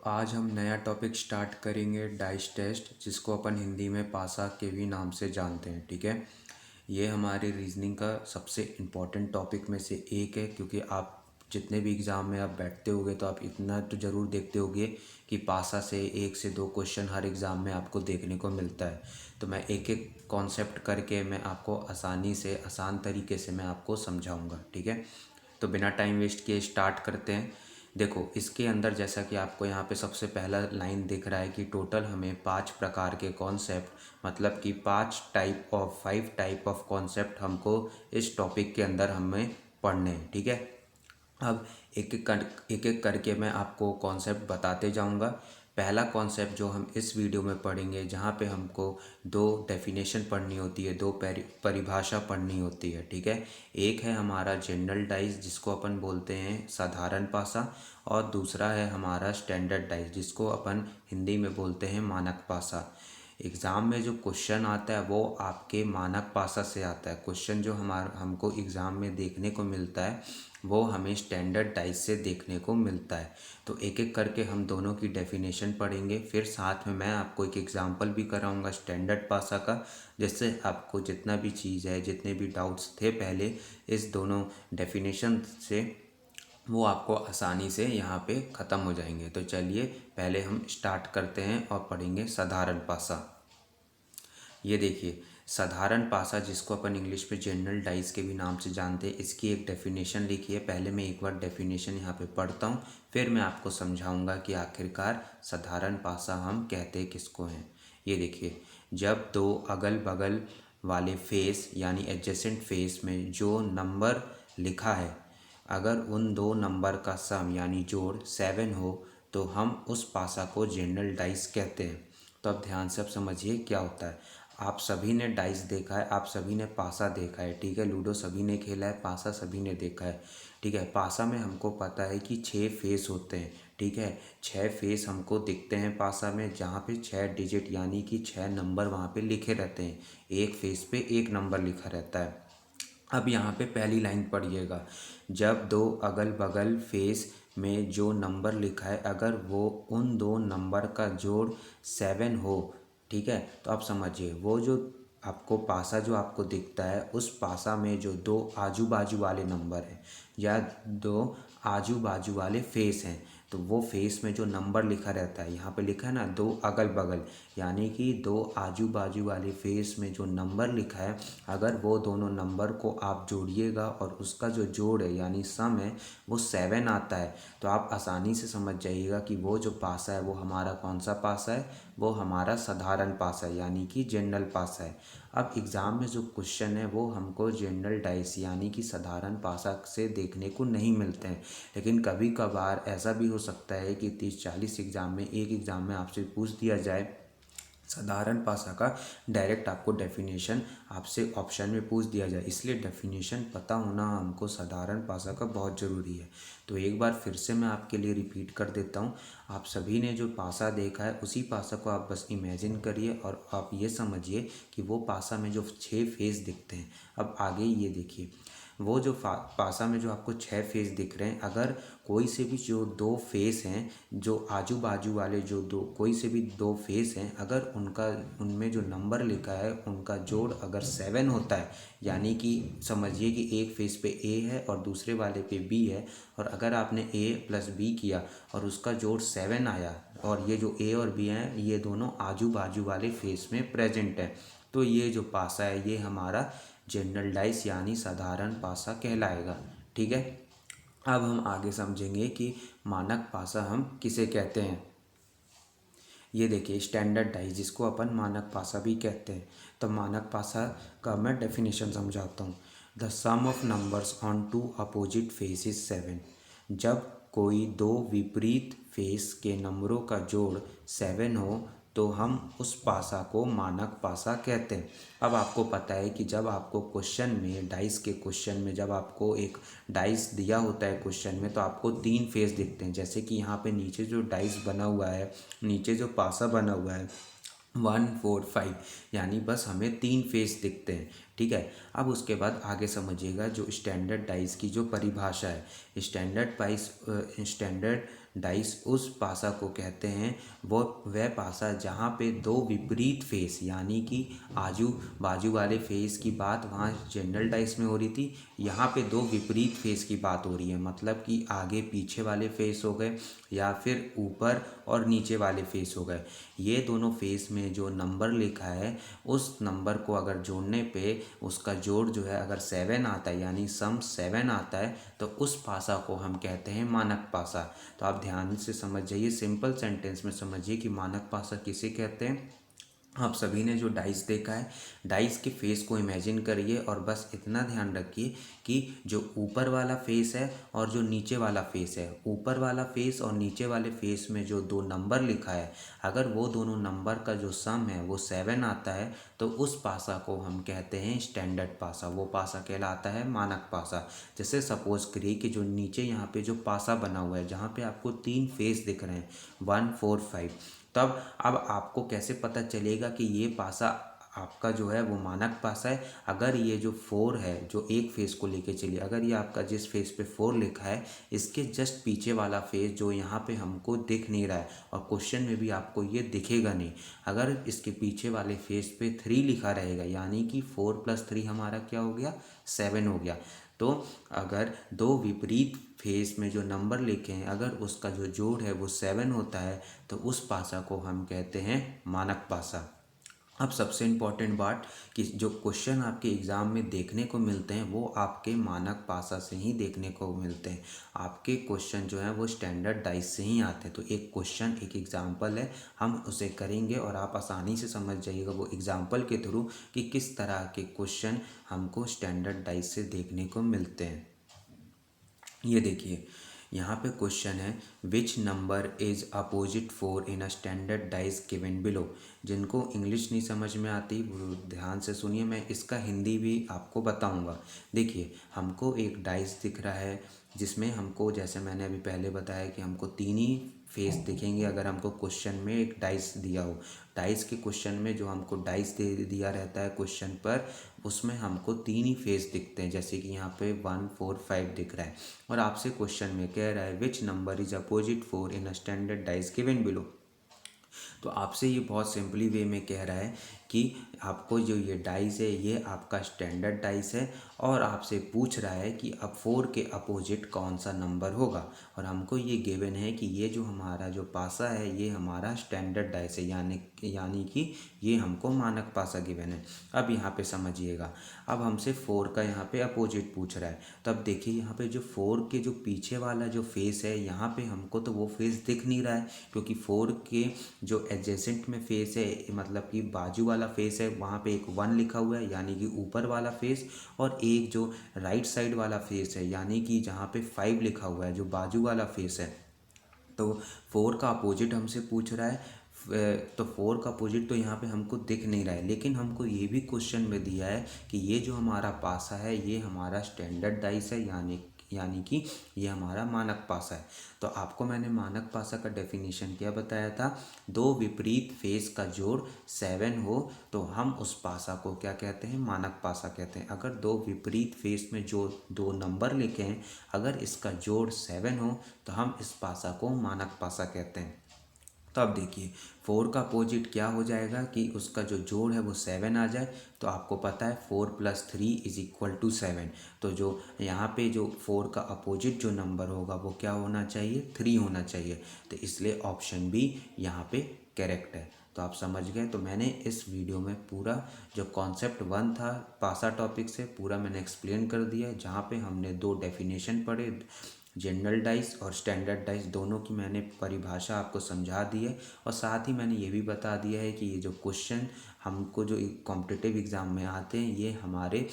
आज हम नया टॉपिक स्टार्ट करेंगे डाइस टेस्ट, जिसको अपन हिंदी में पासा के भी नाम से जानते हैं। ठीक है, ये हमारे रीजनिंग का सबसे इम्पोर्टेंट टॉपिक में से एक है, क्योंकि आप जितने भी एग्ज़ाम में आप बैठते होगे तो आप इतना तो ज़रूर देखते होगे कि पासा से 1 से 2 क्वेश्चन हर एग्ज़ाम में आपको देखने को मिलता है। तो मैं एक एक कॉन्सेप्ट करके मैं आपको आसानी से आसान तरीके से मैं आपको समझाऊंगा। ठीक है, तो बिना टाइम वेस्ट किए स्टार्ट करते हैं। देखो, इसके अंदर जैसा कि आपको यहाँ पे सबसे पहला लाइन दिख रहा है कि टोटल हमें 5 प्रकार के कॉन्सेप्ट, मतलब कि 5 टाइप ऑफ कॉन्सेप्ट हमको इस टॉपिक के अंदर हमें पढ़ने हैं। ठीक है, अब एक एक करके मैं आपको कॉन्सेप्ट बताते जाऊंगा। पहला कॉन्सेप्ट जो हम इस वीडियो में पढ़ेंगे, जहाँ पे हमको 2 डेफिनेशन पढ़नी होती है, 2 परिभाषा पढ़नी होती है। ठीक है, एक है हमारा जनरल डाइस, जिसको अपन बोलते हैं साधारण पासा, और दूसरा है हमारा स्टैंडर्ड डाइस, जिसको अपन हिंदी में बोलते हैं मानक पासा। एग्ज़ाम में जो क्वेश्चन आता है वो आपके मानक पासा से आता है। क्वेश्चन जो हमको एग्ज़ाम में देखने को मिलता है वो हमें स्टैंडर्ड डाइस से देखने को मिलता है। तो एक एक करके हम दोनों की डेफिनेशन पढ़ेंगे, फिर साथ में मैं आपको एक एग्जांपल भी कराऊंगा स्टैंडर्ड पासा का, जिससे आपको जितना भी चीज़ है, जितने भी डाउट्स थे पहले इस दोनों डेफिनेशन से, वो आपको आसानी से यहाँ पे ख़त्म हो जाएंगे। तो चलिए पहले हम स्टार्ट करते हैं और पढ़ेंगे साधारण पासा। ये देखिए, साधारण पासा, जिसको अपन इंग्लिश में जनरल डाइस के भी नाम से जानते हैं, इसकी एक डेफिनेशन लिखी है। पहले मैं एक बार डेफिनेशन यहाँ पे पढ़ता हूँ, फिर मैं आपको समझाऊंगा कि आखिरकार साधारण पासा हम कहते किसको हैं। ये देखिए, जब दो अगल बगल वाले फेस यानी एडजेसेंट फेस में जो नंबर लिखा है, अगर उन दो नंबर का सम यानी जोड़ 7 हो, तो हम उस पासा को जनरल डाइस कहते हैं। तो अब ध्यान से अब समझिए क्या होता है। आप सभी ने डाइस देखा है, आप सभी ने पासा देखा है। ठीक है, लूडो सभी ने खेला है, पासा सभी ने देखा है। ठीक है, पासा में हमको पता है कि 6 फेस होते हैं। ठीक है, 6 फेस हमको दिखते हैं पासा में, जहाँ पे 6 डिजिट यानी कि 6 नंबर वहाँ पे लिखे रहते हैं। एक फेस पे एक नंबर लिखा रहता है। अब यहाँ पे पहली लाइन पढ़िएगा, जब दो अगल बगल फेस में जो नंबर लिखा है, अगर वो उन दो नंबर का जोड़ 7 हो। ठीक है, तो आप समझिए, वो जो आपको पासा जो आपको दिखता है, उस पासा में जो दो आजू बाजू वाले नंबर हैं या दो आजू बाजू वाले फेस हैं, तो वो फेस में जो नंबर लिखा रहता है, यहाँ पे लिखा है ना दो अगल बगल, यानी कि दो आजू बाजू वाले फेस में जो नंबर लिखा है, अगर वो दोनों नंबर को आप जोड़िएगा और उसका जो जोड़ है यानी सम है वो 7 आता है, तो आप आसानी से समझ जाइएगा कि वो जो पासा है वो हमारा कौन सा पासा है, वो हमारा साधारण पासा है यानी कि जनरल पासा है। अब एग्ज़ाम में जो क्वेश्चन है वो हमको जनरल डाइस यानी कि साधारण पासा से देखने को नहीं मिलते हैं, लेकिन कभी कभार ऐसा भी हो सकता है कि 30-40 एग्ज़ाम में एक एग्ज़ाम में आपसे पूछ दिया जाए साधारण पासा का, डायरेक्ट आपको डेफिनेशन आपसे ऑप्शन में पूछ दिया जाए, इसलिए डेफिनेशन पता होना हमको साधारण पासा का बहुत ज़रूरी है। तो एक बार फिर से मैं आपके लिए रिपीट कर देता हूँ। आप सभी ने जो पासा देखा है उसी पासा को आप बस इमेजिन करिए और आप ये समझिए कि वो पासा में जो 6 फेस दिखते हैं। अब आगे ये देखिए, वो जो पासा में जो आपको 6 फेस दिख रहे हैं, अगर कोई से भी जो 2 फेस हैं, जो आजू बाजू वाले जो दो कोई से भी 2 फेस हैं, अगर उनका उनमें जो नंबर लिखा है उनका जोड़ अगर 7 होता है, यानी कि समझिए कि एक फेस पे ए है और दूसरे वाले पे बी है, और अगर आपने ए प्लस बी किया और उसका जोड़ 7 आया, और ये जो ए और बी हैं ये दोनों आजू बाजू वाले फेस में प्रेजेंट है, तो ये जो पासा है ये हमारा जनरल डाइस यानी साधारण पासा कहलाएगा। ठीक है, अब हम आगे समझेंगे कि मानक पासा हम किसे कहते हैं। ये देखिए, स्टैंडर्ड डाइस, जिसको अपन मानक पासा भी कहते हैं। तो मानक पासा का मैं डेफिनेशन समझाता हूँ। The sum of numbers on two opposite face is 7। जब कोई दो विपरीत फेस के नंबरों का जोड़ 7 हो, तो हम उस पासा को मानक पासा कहते हैं। अब आपको पता है कि जब आपको क्वेश्चन में डाइस के क्वेश्चन में जब आपको एक डाइस दिया होता है क्वेश्चन में, तो आपको 3 फेस दिखते हैं। जैसे कि यहाँ पे नीचे जो डाइस बना हुआ है, नीचे जो पासा बना हुआ है 1 4 5, यानी बस हमें 3 फेस दिखते हैं। ठीक है, अब उसके बाद आगे समझिएगा जो स्टैंडर्ड डाइस की जो परिभाषा है। स्टैंडर्ड डाइस उस पासा को कहते हैं, वो वह पासा जहाँ पे दो विपरीत फेस यानी कि आजू बाजू वाले फेस की बात वहाँ जनरल डाइस में हो रही थी, यहाँ पे दो विपरीत फेस की बात हो रही है, मतलब कि आगे पीछे वाले फेस हो गए या फिर ऊपर और नीचे वाले फेस हो गए। ये दोनों फेस में जो नंबर लिखा है उस नंबर को अगर जोड़ने पे उसका जोड़ जो है अगर 7 आता है यानी सम 7 आता है तो उस पासा को हम कहते हैं मानक पासा। तो आप ध्यान से समझ जाइए, सिंपल सेंटेंस में समझिए कि मानक पासा किसे कहते हैं। आप सभी ने जो डाइस देखा है, डाइस के फेस को इमेजिन करिए और बस इतना ध्यान रखिए कि जो ऊपर वाला फेस है और जो नीचे वाला फेस है, ऊपर वाला फेस और नीचे वाले फेस में जो दो नंबर लिखा है, अगर वो दोनों नंबर का जो सम है वो 7 आता है तो उस पासा को हम कहते हैं स्टैंडर्ड पासा। वो पासा कहलाता है मानक पासा। जैसे सपोज करिए कि जो नीचे यहाँ पे जो पासा बना हुआ है, जहाँ पे आपको 3 फेस दिख रहे हैं 1 4 5, तब अब आपको कैसे पता चलेगा कि ये पासा आपका जो है वो मानक पासा है। अगर ये जो 4 है, जो एक फेस को लेके चलिए, अगर ये आपका जिस फेस पे 4 लिखा है इसके जस्ट पीछे वाला फेस जो यहाँ पे हमको दिख नहीं रहा है और क्वेश्चन में भी आपको ये दिखेगा नहीं, अगर इसके पीछे वाले फेस पे 3 लिखा रहेगा यानी कि 4 + 3 हमारा क्या हो गया, 7 हो गया। तो अगर दो विपरीत फेस में जो नंबर लिखे हैं अगर उसका जो जोड़ है वो 7 होता है तो उस पासा को हम कहते हैं मानक पासा। अब सबसे इम्पॉर्टेंट बात कि जो क्वेश्चन आपके एग्ज़ाम में देखने को मिलते हैं वो आपके मानक पासा से ही देखने को मिलते हैं। आपके क्वेश्चन जो हैं वो स्टैंडर्ड डाइस से ही आते हैं। तो एक क्वेश्चन, एक एग्जांपल है, हम उसे करेंगे और आप आसानी से समझ जाइएगा वो एग्जांपल के थ्रू कि किस तरह के क्वेश्चन हमको स्टैंडर्ड डाइस से देखने को मिलते हैं। ये देखिए यहाँ पे क्वेश्चन है, which number is opposite 4 in a standard dice given below. जिनको इंग्लिश नहीं समझ में आती वो ध्यान से सुनिए, मैं इसका हिंदी भी आपको बताऊंगा। देखिए हमको एक डाइस दिख रहा है जिसमें हमको, जैसे मैंने अभी पहले बताया कि हमको 3 ही फेस दिखेंगे अगर हमको क्वेश्चन में एक डाइस दिया हो। डाइस के क्वेश्चन में जो हमको डाइस दे दिया रहता है क्वेश्चन पर, उसमें हमको 3 ही फेस दिखते हैं, जैसे कि यहाँ पे 1 4 5 दिख रहा है और आपसे क्वेश्चन में कह रहा है which number is opposite 4 in a standard dice given below. तो आपसे ये बहुत सिंपली वे में कह रहा है कि आपको जो ये डाइस है ये आपका स्टैंडर्ड डाइस है और आपसे पूछ रहा है कि अब 4 के अपोजिट कौन सा नंबर होगा। और हमको ये गिवन है कि ये जो हमारा जो पासा है ये हमारा स्टैंडर्ड डाइस है, यानी कि ये हमको मानक पासा गिवन है। अब यहाँ पे समझिएगा, अब हमसे 4 का यहाँ पे अपोजिट पूछ रहा है। तब देखिए यहाँ पे जो 4 के जो पीछे वाला जो फेस है यहाँ पे हमको तो वो फेस दिख नहीं रहा है, क्योंकि 4 के जो एडजेसेंट में फेस है, मतलब कि बाजू वाला फेस है, वहाँ पे एक 1 लिखा हुआ है यानी कि ऊपर वाला फेस, और एक जो राइट साइड वाला फेस है यानी कि जहाँ पे 5 लिखा हुआ है जो बाजू वाला फेस है। तो 4 का अपोजिट हमसे पूछ रहा है, तो 4 का अपोजिट तो यहाँ पे हमको दिख नहीं रहा है, लेकिन हमको ये भी क्वेश्चन में दिया है कि ये जो हमारा पासा है ये हमारा स्टैंडर्ड डाइस है, यानी कि ये हमारा मानक पासा है। तो आपको मैंने मानक पासा का डेफिनेशन क्या बताया था, दो विपरीत फेस का जोड़ 7 हो तो हम उस पासा को क्या कहते हैं, मानक पासा कहते हैं। अगर दो विपरीत फेस में जो दो नंबर लिखे हैं अगर इसका जोड़ 7 हो तो हम इस पासा को मानक पासा कहते हैं। तो अब देखिए 4 का अपोजिट क्या हो जाएगा कि उसका जो जोड़ है वो 7 आ जाए। तो आपको पता है 4 + 3 = 7। तो जो यहाँ पे जो 4 का अपोजिट जो नंबर होगा वो क्या होना चाहिए, 3 होना चाहिए। तो इसलिए ऑप्शन बी यहाँ पे करेक्ट है। तो आप समझ गए। तो मैंने इस वीडियो में पूरा जो कॉन्सेप्ट 1 था पासा टॉपिक से पूरा मैंने एक्सप्लेन कर दिया, जहाँ पे हमने 2 डेफिनेशन पढ़े, जनरल डाइस और स्टैंडर्ड डाइस, दोनों की मैंने परिभाषा आपको समझा दी है। और साथ ही मैंने ये भी बता दिया है कि ये जो क्वेश्चन हमको जो कॉम्पिटिटिव एग्ज़ाम में आते हैं ये हमारे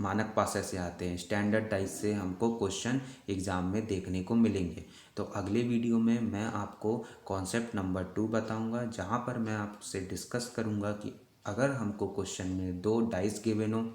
मानक पासा से आते हैं, स्टैंडर्ड डाइस से हमको क्वेश्चन एग्ज़ाम में देखने को मिलेंगे। तो अगले वीडियो में मैं आपको कॉन्सेप्ट नंबर 2 बताऊंगा, जहां पर मैं आपसे डिस्कस करूंगा कि अगर हमको क्वेश्चन में 2 डाइस गिवन हो,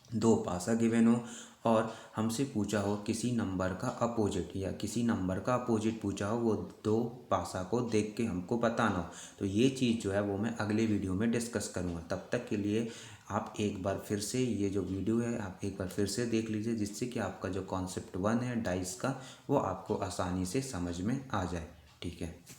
2 पासा गिवन हो और हमसे पूछा हो किसी नंबर का अपोजिट या किसी नंबर का अपोजिट पूछा हो, वो दो पासा को देख के हमको बताना हो, तो ये चीज़ जो है वो मैं अगले वीडियो में डिस्कस करूँगा। तब तक के लिए आप एक बार फिर से ये जो वीडियो है आप एक बार फिर से देख लीजिए, जिससे कि आपका जो कॉन्सेप्ट 1 है डाइस का वो आपको आसानी से समझ में आ जाए। ठीक है।